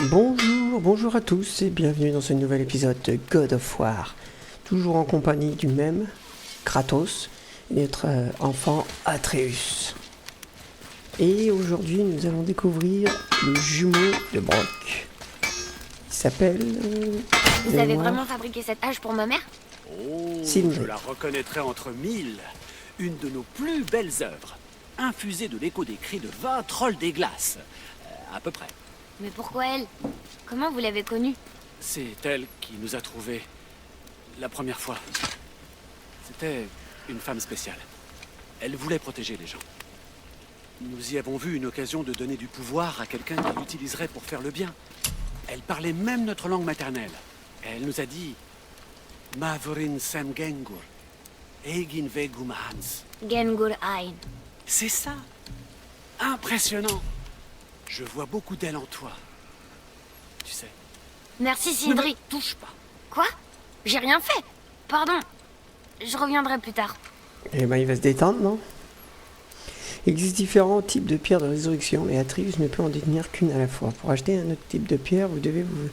Bonjour à tous et bienvenue dans ce nouvel épisode de God of War. Toujours en compagnie du même Kratos et notre enfant Atreus. Et aujourd'hui nous allons découvrir le jumeau de Brok. Il s'appelle... Vous avez vraiment fabriqué cette hache pour ma mère? Oh, Sindri. je la reconnaîtrais entre mille. Une de nos plus belles œuvres. Infusée de l'écho des cris de 20 trolls des glaces. À peu près. Mais pourquoi elle? Comment vous l'avez connue? C'est elle qui nous a trouvés. La première fois. C'était une femme spéciale. Elle voulait protéger les gens. Nous y avons vu une occasion de donner du pouvoir à quelqu'un qui l'utiliserait pour faire le bien. Elle parlait même notre langue maternelle. Elle nous a dit... Mavorin sem gengur, egin vegum hans. Gengur Ein. C'est ça. Impressionnant. Je vois beaucoup d'elle en toi. Tu sais. Merci Ne Sindri. me touche pas. Quoi? J'ai rien fait. Pardon. Je reviendrai plus tard. Eh ben il va se détendre, non? Il existe différents types de pierres de résurrection et Atreus ne peut en détenir qu'une à la fois. Pour acheter un autre type de pierre, vous devez vous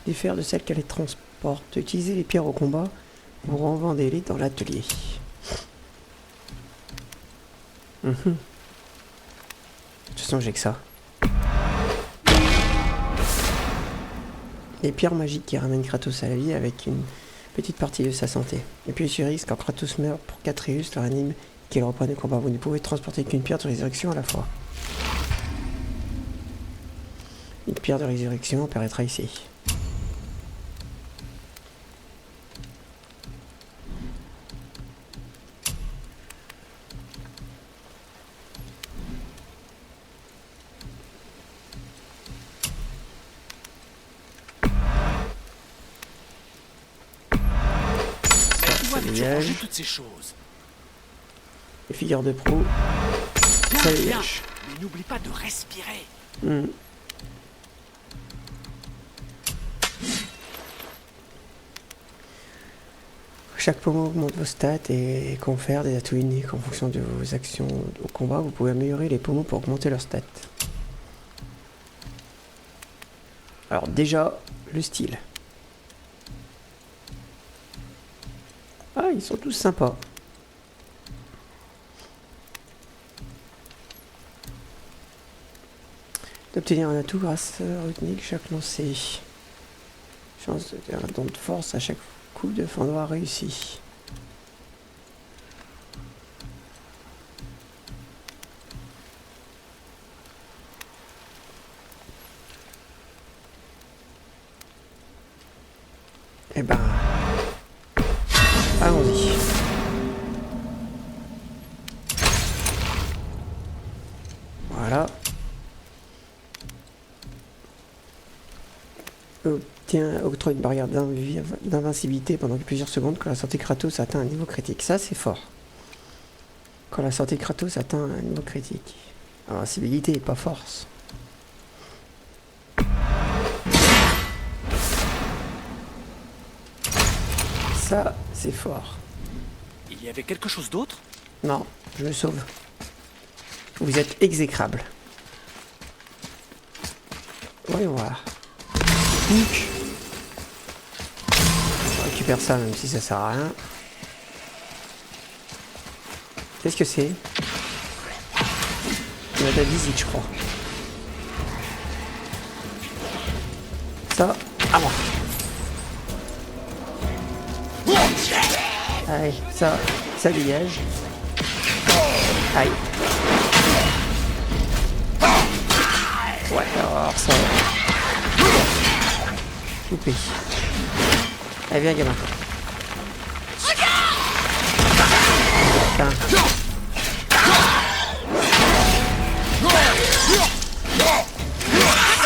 défaire de celle qu'elle transporte. Utilisez les pierres au combat, vous revendez-les dans l'atelier. De toute façon, j'ai que ça. Les pierres magiques qui ramènent Kratos à la vie avec une petite partie de sa santé. Et puis sur risque, quand Kratos meurt pour qu'Atreus le ranime et qu'il reprenne le combat, vous ne pouvez transporter qu'une pierre de résurrection à la fois. Une pierre de résurrection apparaîtra ici. Où avais-tu Liège. rangé toutes ces choses? Les figures de pro. Bien, Ça bien. liège. Mais n'oublie pas de respirer. Chaque pommeau augmente vos stats et confère des atouts uniques en fonction de vos actions au combat. Vous pouvez améliorer les pommeaux pour augmenter leurs stats. Alors déjà, le style. Ah, ils sont tous sympas. D'obtenir un atout grâce à rythmique chaque lancé. Chance de faire un don de force à chaque coup de fendroir réussi. Eh ben, allons-y. Voilà. Octroie une barrière d'invincibilité pendant plusieurs secondes quand la santé Kratos atteint un niveau critique. Ça, c'est fort. Quand la santé Kratos atteint un niveau critique. Invincibilité, pas force. Ça, c'est fort. Il y avait quelque chose d'autre? Non, je me sauve. Vous êtes exécrable. Voyons voir. On récupère ça même si ça sert à rien. Qu'est-ce que c'est? On a de la visite, je crois. Ça, à moi. Allez, ça dégage. Aïe. Ouais, alors ça... Coupé. Allez, viens, gamin. Putain.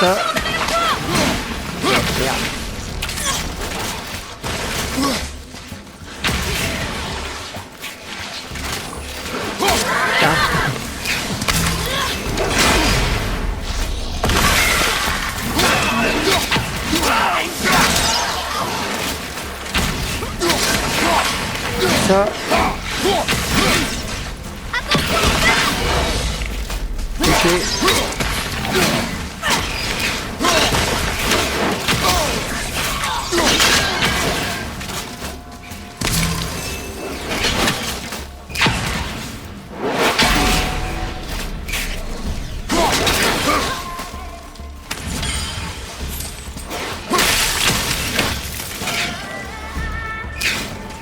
Ça... Merde. Putain. Ça... Touché.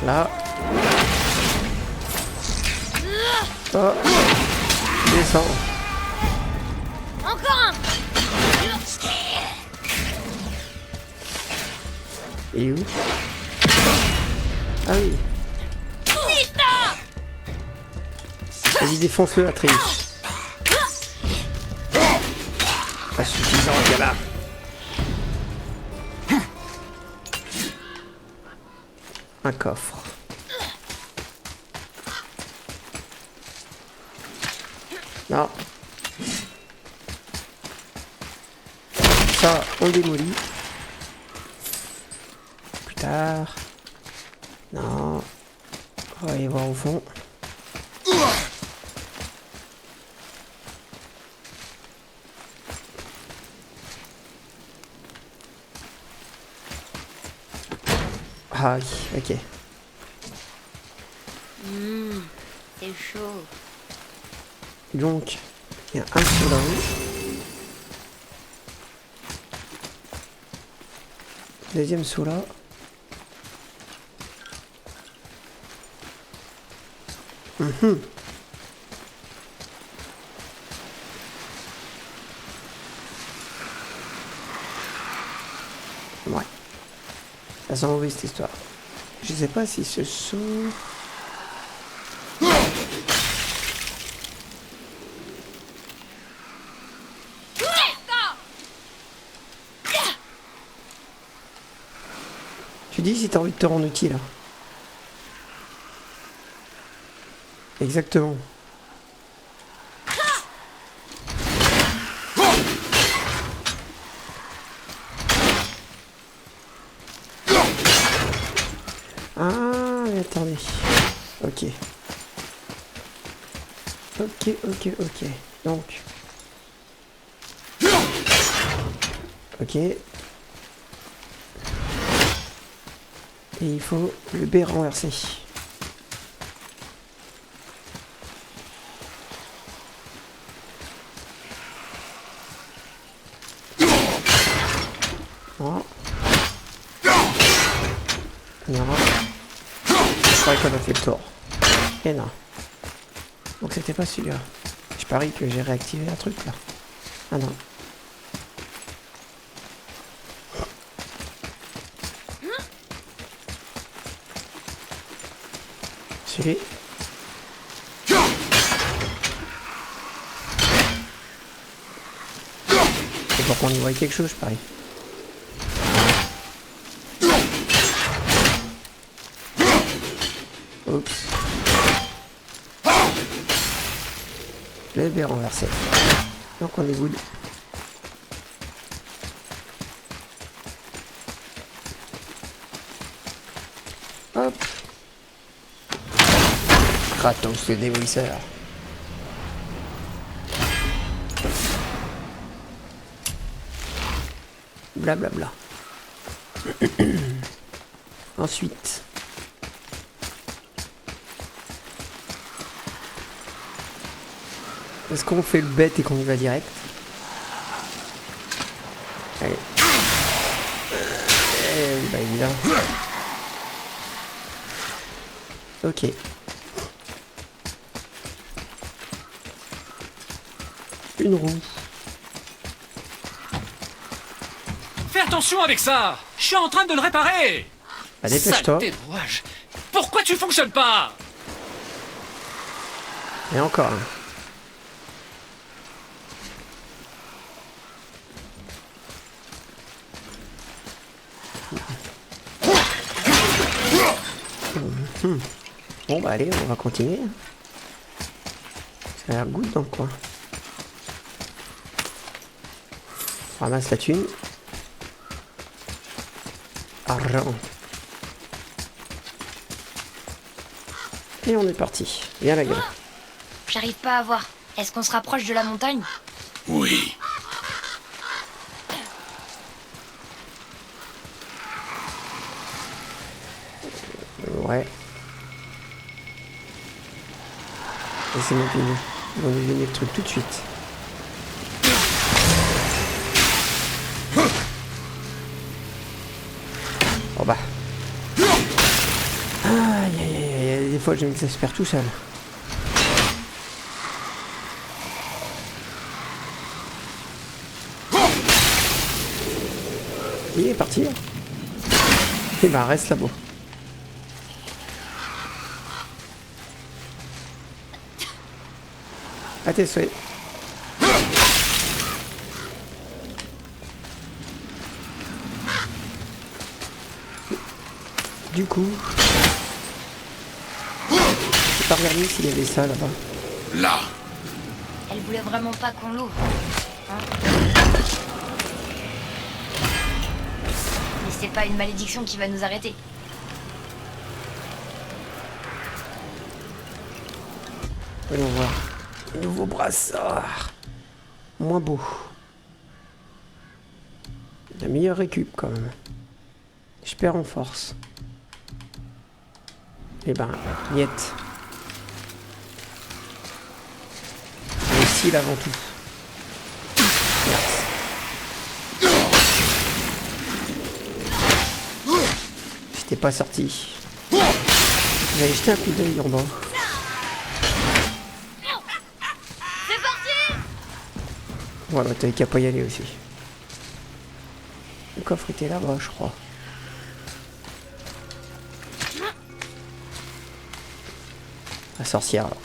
Là. Oh. Descends. Encore un. Et où? Ah oui. Vas-y, défonce-le, Atreus. Pas suffisant, gamin. Un coffre. Non. Ça, on démolit. Plus tard. Non. On va aller voir au fond. Ah oui, ok. C'est chaud. Donc, il y a un sur la roue. Deuxième sous là. Ouais. Ça sent mauvais cette histoire. Je sais pas si ce sont... Tu dis si t'as envie de te rendre utile. Hein. Exactement. Ah, mais attendez. Ok. Ok. Donc. Ok. Et il faut le B renverser. Voilà. Non. Je parie qu'on a fait le tour. Et non. Donc c'était pas celui-là. Je parie que j'ai réactivé un truc là. Ah non. Celui. C'est pour qu'on y voit quelque chose, je parie. Oups. Le B renversé. Donc on est good. Hop. Kratos le démolisseur. Blablabla. Ensuite. Est-ce qu'on fait le bête et qu'on y va direct? Allez. Bah évidemment. Ok. Une roue. Fais attention avec ça! Je suis en train de le réparer! Bah dépêche-toi. Saleté de rouage. Pourquoi tu fonctionnes pas? Et encore un. Bon bah allez, on va continuer. Ça a l'air good dans le coin. On ramasse la thune. Argent. Et on est parti. Viens la gueule. J'arrive pas à voir. Est-ce qu'on se rapproche de la montagne? Oui. Ouais. Laissez-moi deviner. Ils vont nous donner le truc tout de suite. Oh bah. Ah, des fois je m'exaspère tout seul. Il est parti. Et bah reste là-bas. À tes souhaits. Du coup, j'ai pas regardé s'il y avait ça là-bas. Là. Elle voulait vraiment pas qu'on l'ouvre. Hein? Mais c'est pas une malédiction qui va nous arrêter. Voyons voir. Nouveau brassard. Moins beau. La meilleure récup quand même. Je perds en force. Eh ben, niet. Réussi avant tout. Merci. J'étais pas sorti. J'avais jeté un coup d'œil en bas. C'est parti! Voilà, t'avais qu'à pas y aller aussi. Le coffre était là-bas, je crois. La sorcière, là.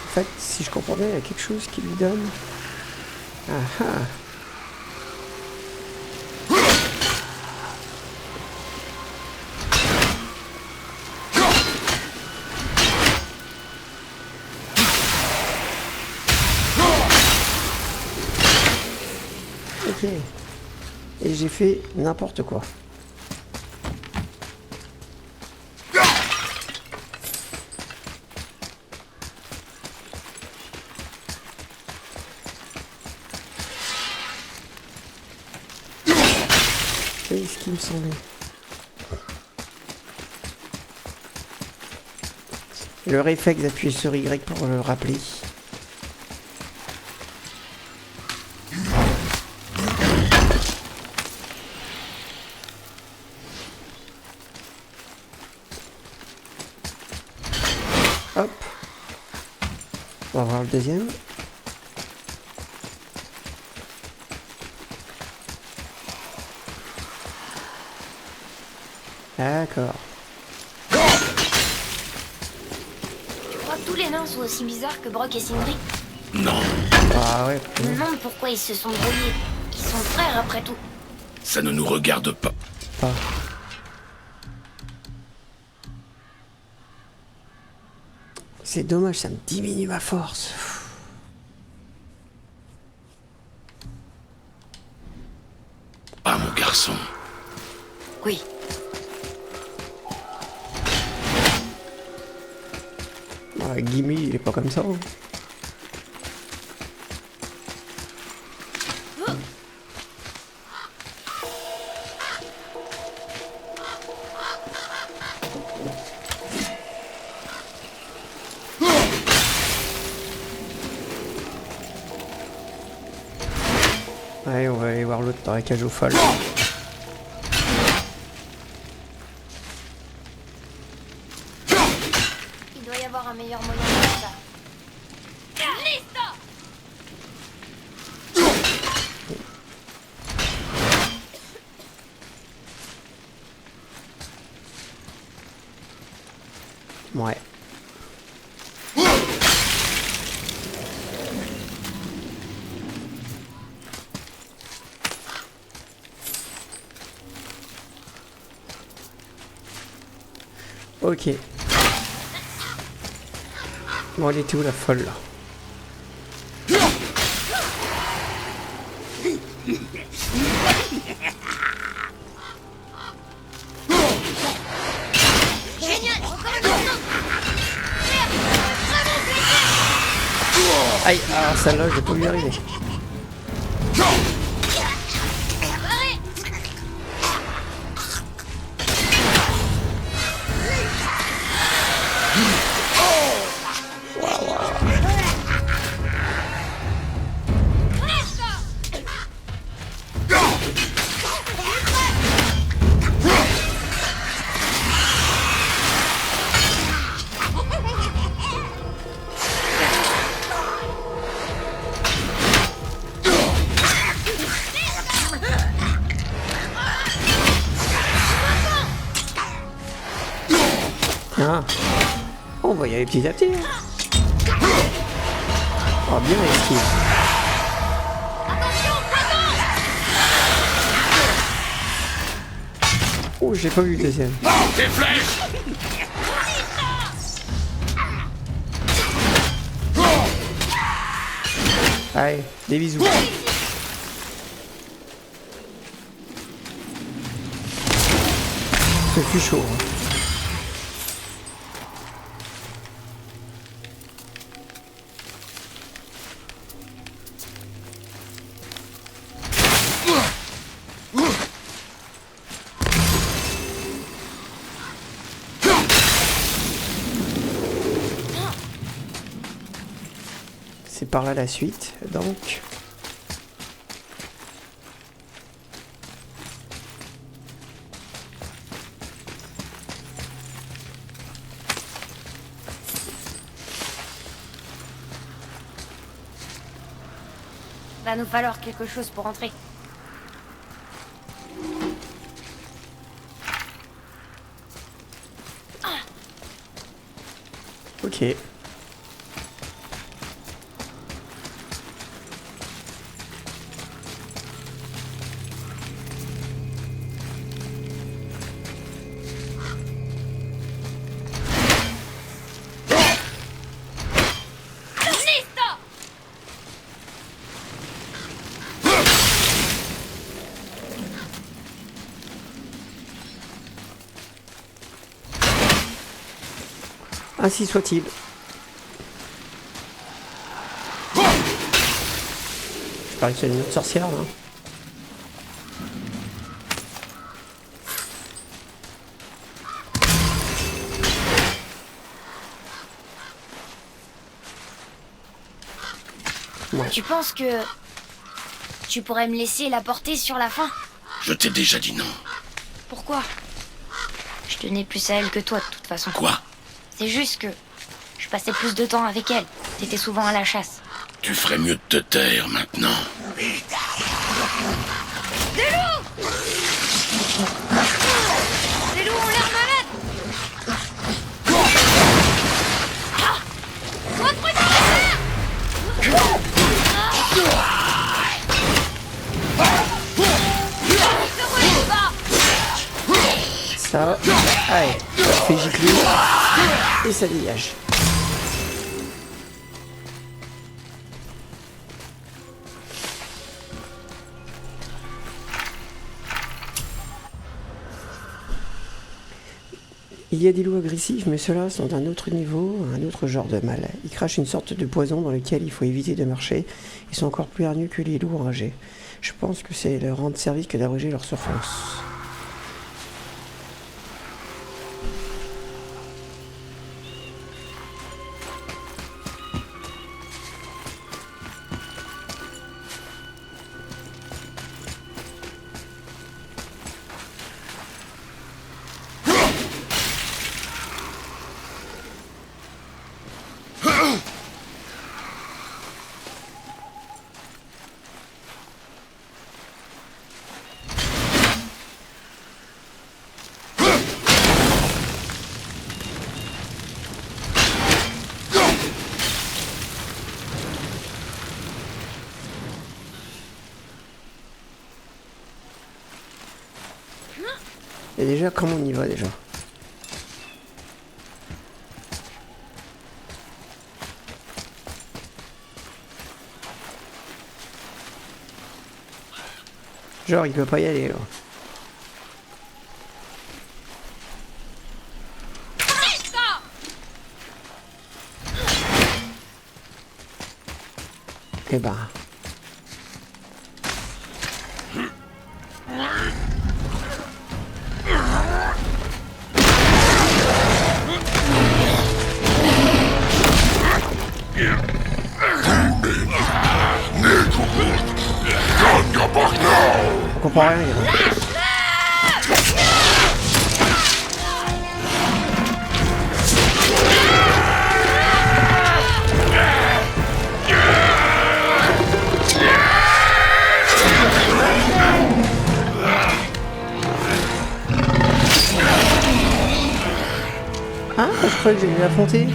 En fait, si je comprends bien, il y a quelque chose qui lui donne. Ah ah. Ok. Et j'ai fait n'importe quoi. C'est ce qui me semblait. Le réflexe d'appuyer sur Y pour le rappeler. Hop. On va voir le deuxième. D'accord. Tu crois que tous les nains sont aussi bizarres que Brock et Sindri? Non, Ah ouais. Je me demande pourquoi ils se sont brouillés. Ils sont frères après tout. ça ne nous regarde pas. Pas. C'est dommage, ça me diminue ma force. Ah, mon garçon. Oui. Ah, Gimme, il est pas comme ça. Hein. Allez, on va aller voir l'autre dans la cage aux folles. Il doit y avoir un meilleur moyen de faire ça. Ouais. Ok. Bon, elle était où la folle là? Génial! Encore une fois! Aïe, alors celle-là, je vais pas lui arriver. Ah. On va y aller petit à petit. Hein. Oh, bien esquive. Oh, j'ai pas vu le deuxième. Des flèches! Allez, des bisous. Ce fut chaud. Hein. C'est par là la suite, donc. Va nous falloir quelque chose pour entrer. Ok. Ainsi soit-il. Je parie qu'il y a une autre sorcière là. Ouais. Tu penses que... tu pourrais me laisser la porter sur la fin? Je t'ai déjà dit non. Pourquoi? Je tenais plus à elle que toi, de toute façon. Quoi? C'est juste que... je passais plus de temps avec elle. T'étais souvent à la chasse. Tu ferais mieux de te taire maintenant. Des loups! Les loups ont l'air malades! Ah! Sois prudent, Ça, allez, fais gicler et ça dégage. Il y a des loups agressifs, mais ceux-là sont d'un autre niveau, un autre genre de mal. Ils crachent une sorte de poison dans lequel il faut éviter de marcher. Ils sont encore plus hargneux que les loups enragés. Je pense que c'est leur rendre service que d'abréger leur souffrance. Et déjà, comment on y va déjà? Genre, il peut pas y aller là. Eh ben... On comprend rien, les gars. crois que je vais l'affronter.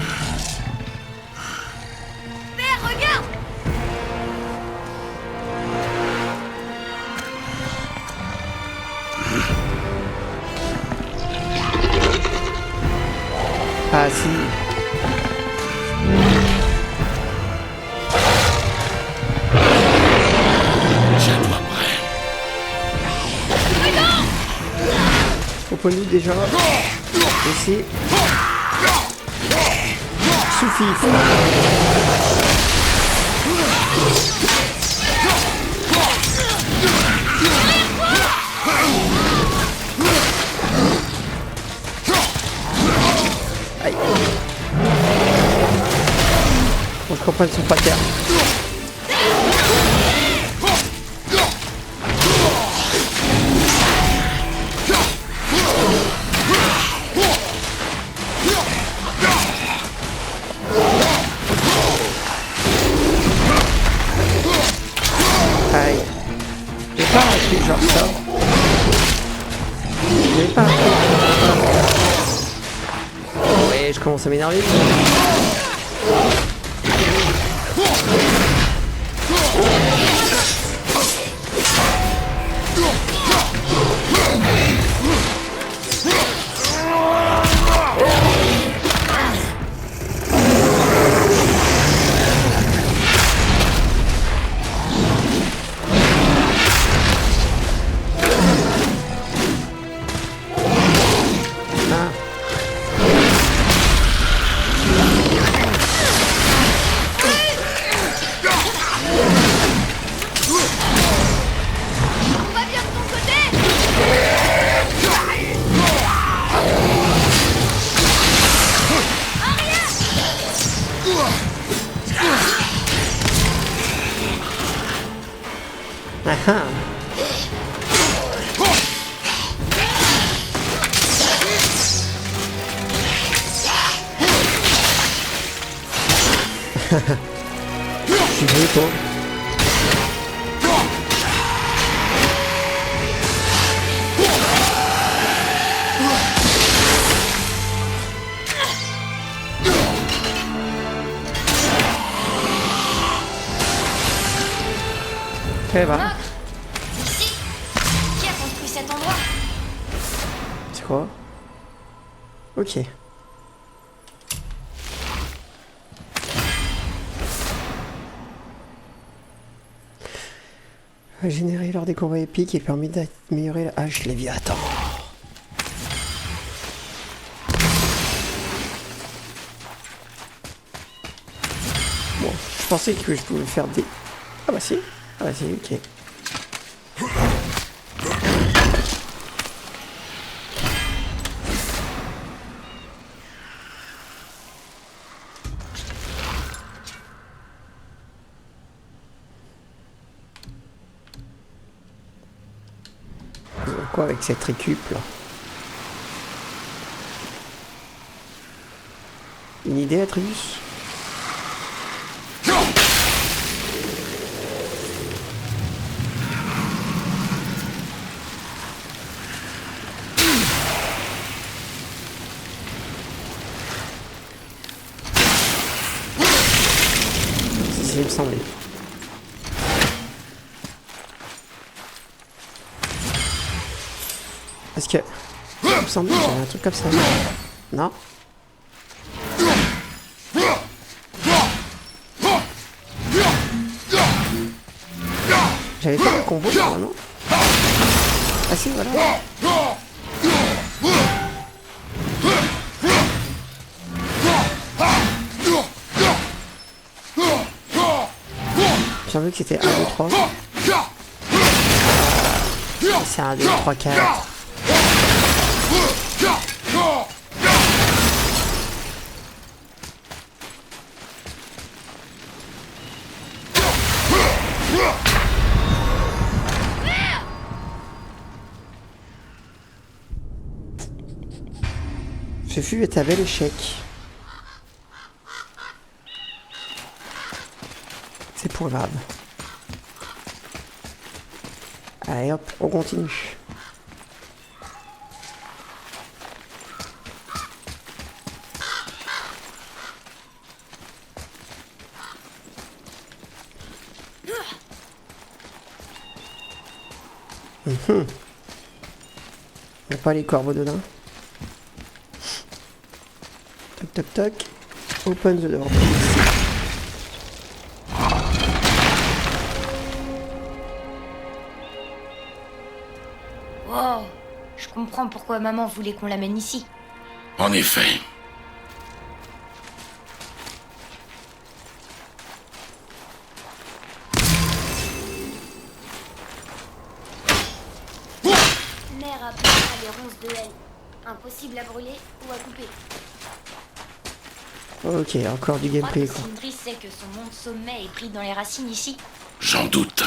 Père, regarde! Ah si. Tiens-toi prêt. On peut nous déjà laisser suffit. Aïe. On se comprend, ils sont pas terre. Aïe. J'ai pas un truc genre ça. J'ai pas un truc genre ça. Ouais, je commence à m'énerver. Tout va bien de ton côté? Ah ah. Je suis vieux, toi. Eh ben, Ici? Qui a construit cet endroit? c'est quoi? Ok. Généré lors des combats épiques et permis d'améliorer la hache Léviathan. Bon, je pensais que je pouvais faire des... Ah bah si. Ah bah si, ok. Quoi avec cette récup là? Une idée, Atreus? C'est ce qu'il me semblait. Parce que... il me semble qu'il y avait un truc comme ça. Non? J'avais pas le combo normalement. Ah si, voilà. J'ai vu que c'était 1, 2, 3. C'est 1, 2, 3, 4. Ce fut un bel échec. C'est pour grave. Allez hop, on continue. Il n'y a pas les corbeaux dedans. Toc toc toc. Open the door. Wow, je comprends pourquoi maman voulait qu'on l'amène ici. En effet. Mère a appelé ça les ronces de haine. Impossible à brûler ou à couper. Ok, encore du Je crois gameplay que quoi. Sindri sait que son monde sommet est pris dans les racines ici. J'en doute.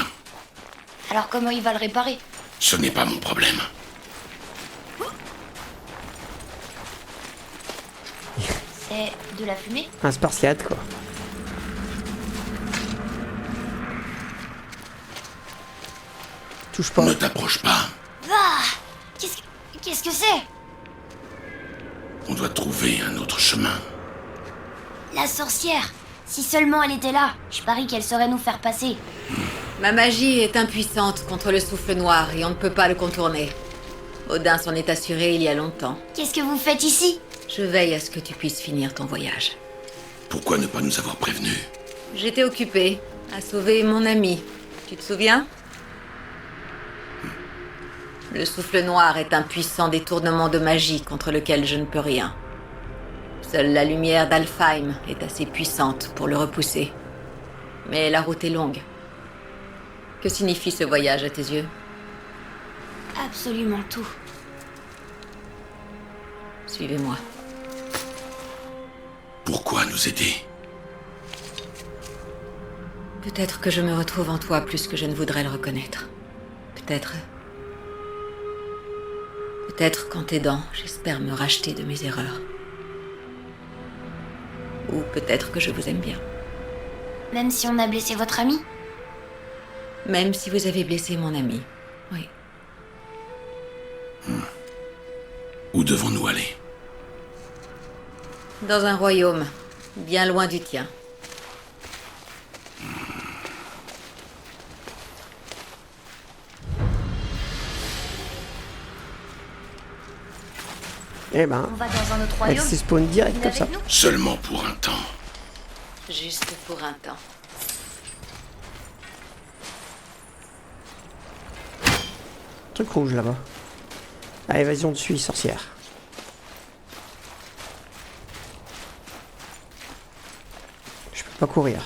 Alors comment il va le réparer? Ce n'est pas mon problème. C'est de la fumée? Un spartiate quoi. Touche pas. Ne t'approche pas. Ah! Qu'est-ce que c'est? On doit trouver un autre chemin. La sorcière! Si seulement elle était là, je parie qu'elle saurait nous faire passer. Ma magie est impuissante contre le souffle noir et on ne peut pas le contourner. Odin s'en est assuré il y a longtemps. Qu'est-ce que vous faites ici? Je veille à ce que tu puisses finir ton voyage. Pourquoi ne pas nous avoir prévenus? J'étais occupée à sauver mon ami. Tu te souviens? Le souffle noir est un puissant détournement de magie contre lequel je ne peux rien. Seule la lumière d'Alfheim est assez puissante pour le repousser. Mais la route est longue. Que signifie ce voyage à tes yeux? Absolument tout. Suivez-moi. Pourquoi nous aider? Peut-être que je me retrouve en toi plus que je ne voudrais le reconnaître. Peut-être... Peut-être qu'en t'aidant, j'espère me racheter de mes erreurs. Ou peut-être que je vous aime bien. Même si on a blessé votre ami? Même si vous avez blessé mon ami. Oui. Où devons-nous aller? Dans un royaume, bien loin du tien. Eh ben, On va dans un autre elle royaume? se spawn direct Venez comme ça. avec nous? Seulement pour un temps. Juste pour un temps. Truc rouge là-bas. Allez, vas-y, on te suit, sorcière. Je peux pas courir.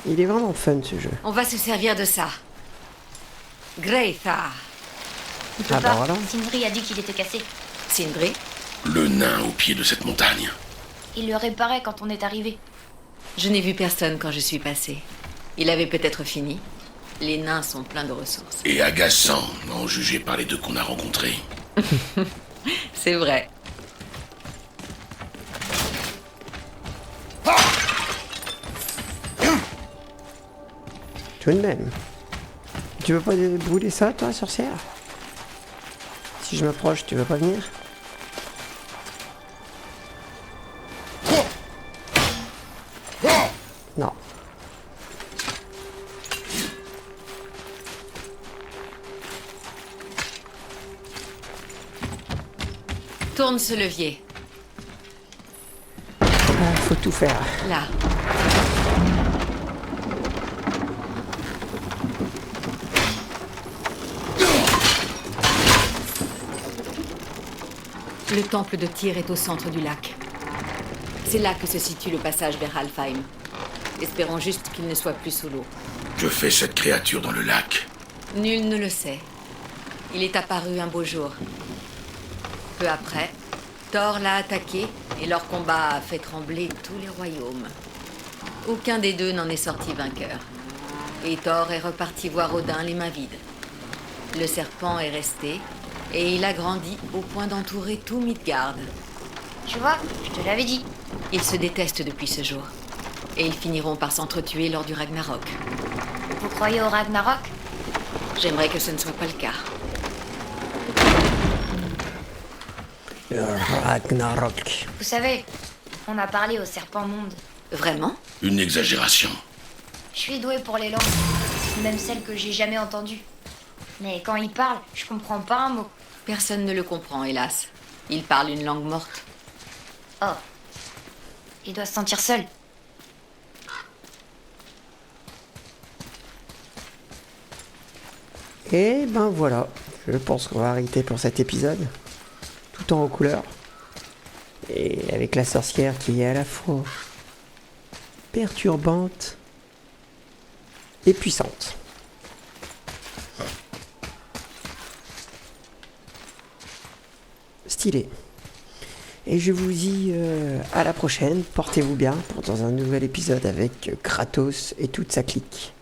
Il est vraiment fun ce jeu. On va se servir de ça. Greythar. On peut Ah bah pas. voilà. Sindri a dit qu'il était cassé. Sindri. Le nain au pied de cette montagne. Il le réparait quand on est arrivé. Je n'ai vu personne quand je suis passée. Il avait peut-être fini. Les nains sont pleins de ressources. Et agaçant, en juger par les deux qu'on a rencontrés. C'est vrai. Tout de même. Tu veux pas brûler ça, toi, sorcière? Si je m'approche, tu veux pas venir? Non. Tourne ce levier. Ah, faut tout faire. Là. Le temple de Tyr est au centre du lac. C'est là que se situe le passage vers Alfheim. Espérons juste qu'il ne soit plus sous l'eau. Que fait cette créature dans le lac? Nul ne le sait. Il est apparu un beau jour. Peu après, Thor l'a attaqué et leur combat a fait trembler tous les royaumes. Aucun des deux n'en est sorti vainqueur. Et Thor est reparti voir Odin les mains vides. Le serpent est resté et il a grandi au point d'entourer tout Midgard. Tu vois, je te l'avais dit. Ils se détestent depuis ce jour. Et ils finiront par s'entretuer lors du Ragnarok. Vous croyez au Ragnarok? J'aimerais que ce ne soit pas le cas. Le Ragnarok. Vous savez, on a parlé au serpent monde. Vraiment? Une exagération. Je suis douée pour les langues, même celles que j'ai jamais entendues. Mais quand il parle, je comprends pas un mot. Personne ne le comprend, hélas. Il parle une langue morte. Oh. Il doit se sentir seul. Et ben voilà, je pense qu'on va arrêter pour cet épisode. Tout en couleur. Et avec la sorcière qui est à la fois perturbante et puissante. Stylé. Et je vous dis à la prochaine, portez-vous bien pour dans un nouvel épisode avec Kratos et toute sa clique.